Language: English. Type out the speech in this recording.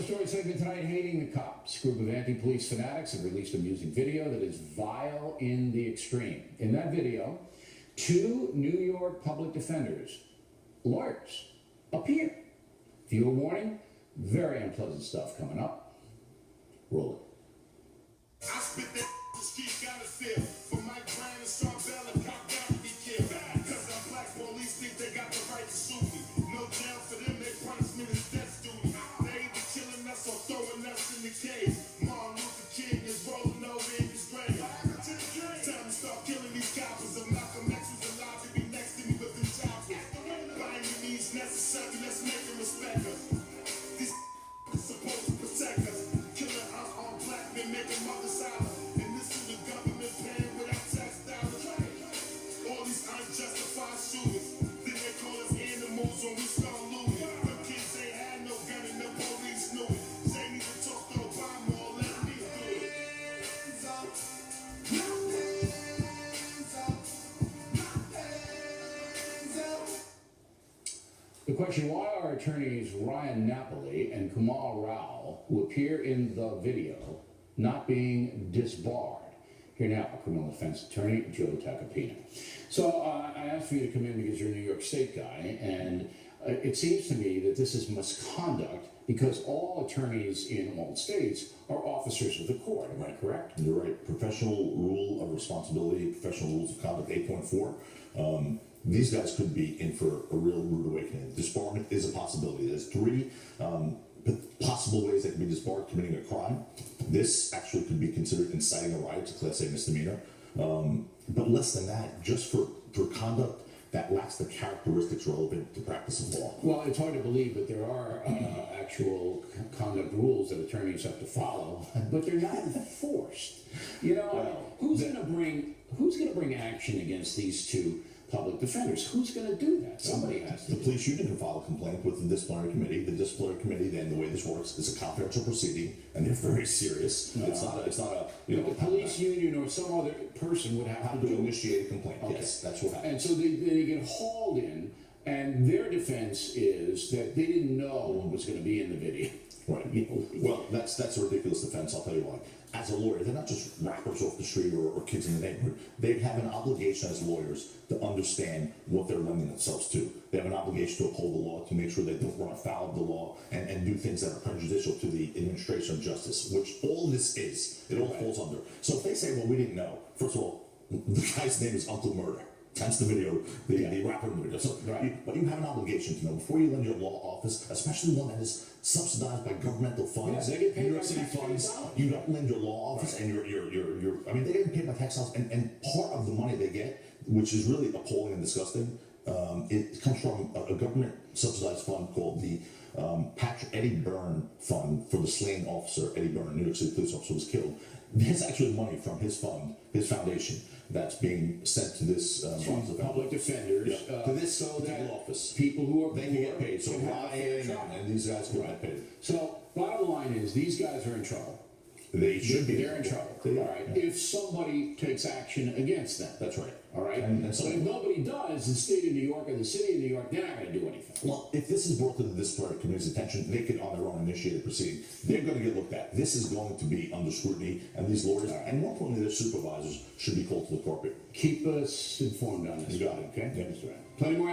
story segment tonight, Hating the Cops. A group of anti-police fanatics have released a music video that is vile in the extreme. In that video, two New York public defenders, lawyers, appear. Viewer warning, very unpleasant stuff coming up. Roll it. I spit that the street gotta feel. For my grand and strong bell and cop down to be killed. Cause I'm black, police think they got the right to sue me. No jail for them, they punishment is death duty. They either killing us or throwing us in the cage. Martin Luther King is rolling over in his grave. Time to start killing these coppers. If Malcolm X was alive, he'd be next to me with them choppers. By any means necessary, let's make them respect us. These supposed to protect us. Killing unarmed black men, making mothers holler. And this is the government paying without tax dollars. All these unjustified shooters. Then they call us animals when we start looting. But kids ain't had no gun and the police knew it. They need to talk to Obama or let me do it. Hands up. Hands up. Hands up. The question, why are attorneys Ryan Napoli and Kamal Rao, who appear in the video, not being disbarred? Here now, criminal defense attorney Joe Tacopina. So I asked for you to come in because you're a New York State guy, and it seems to me that this is misconduct because all attorneys in all states are officers of the court. Am I correct? You're right. Professional rule of responsibility, professional rules of conduct 8.4. These guys could be in for a real rude awakening. Disbarment is a possibility. There's three possible ways they could be disbarred: committing a crime. This actually could be considered inciting a riot, a Class A misdemeanor. But less than that, just for conduct that lacks the characteristics relevant to practice of law. Well, it's hard to believe that there are actual conduct rules that attorneys have to follow, but they're not enforced. You know, who's going to bring action against these two public defenders? Who's going to do that? Somebody has to. The police union can file a complaint with the disciplinary committee. The disciplinary committee, then, the way this works, is a confidential proceeding, and they're very serious. It's not a the police union or some other person would have to initiate a complaint. Okay. Yes, that's what happens. And so they get hauled in, and their defense is that they didn't know what was going to be in the video. Right. Well, that's a ridiculous defense. I'll tell you why. As a lawyer, they're not just rappers off the street or kids in the neighborhood. They have an obligation as lawyers to understand what they're lending themselves to. They have an obligation to uphold the law, to make sure they don't run afoul of the law and do things that are prejudicial to the administration of justice, which all this is. It all falls under. So if they say, well, we didn't know, first of all, the guy's name is Uncle Murder. That's the video, the rapper in the video. So, but you have an obligation to know before you lend your law office, especially one that is subsidized by governmental funds, they get paid New York City funds. You don't lend your law office, and you're. I mean, they get paid by tax dollars, and part of the money they get, which is really appalling and disgusting, it comes from a government subsidized fund called the Eddie Byrne Fund for the slain officer. Eddie Byrne, New York City police officer, was killed. There's actually money from his fund, his foundation, that's being sent to this public defenders, to this so that office. People who are they can get paid. So Ryan and these guys can get paid. So bottom line is, these guys are in trouble. They should be. They're in trouble. All right. Yeah. If somebody takes action against them, that's right. All right. And so if nobody does, the state of New York or the city of New York, they're not going to do anything. Well, if this is brought to the disciplinary committee's attention, they could on their own initiate a proceeding. They're going to get looked at. This is going to be under scrutiny, and these lawyers, and more importantly, their supervisors, should be called to the carpet. Keep us informed on this. You got it. Okay. Yeah, that's right. Plenty more.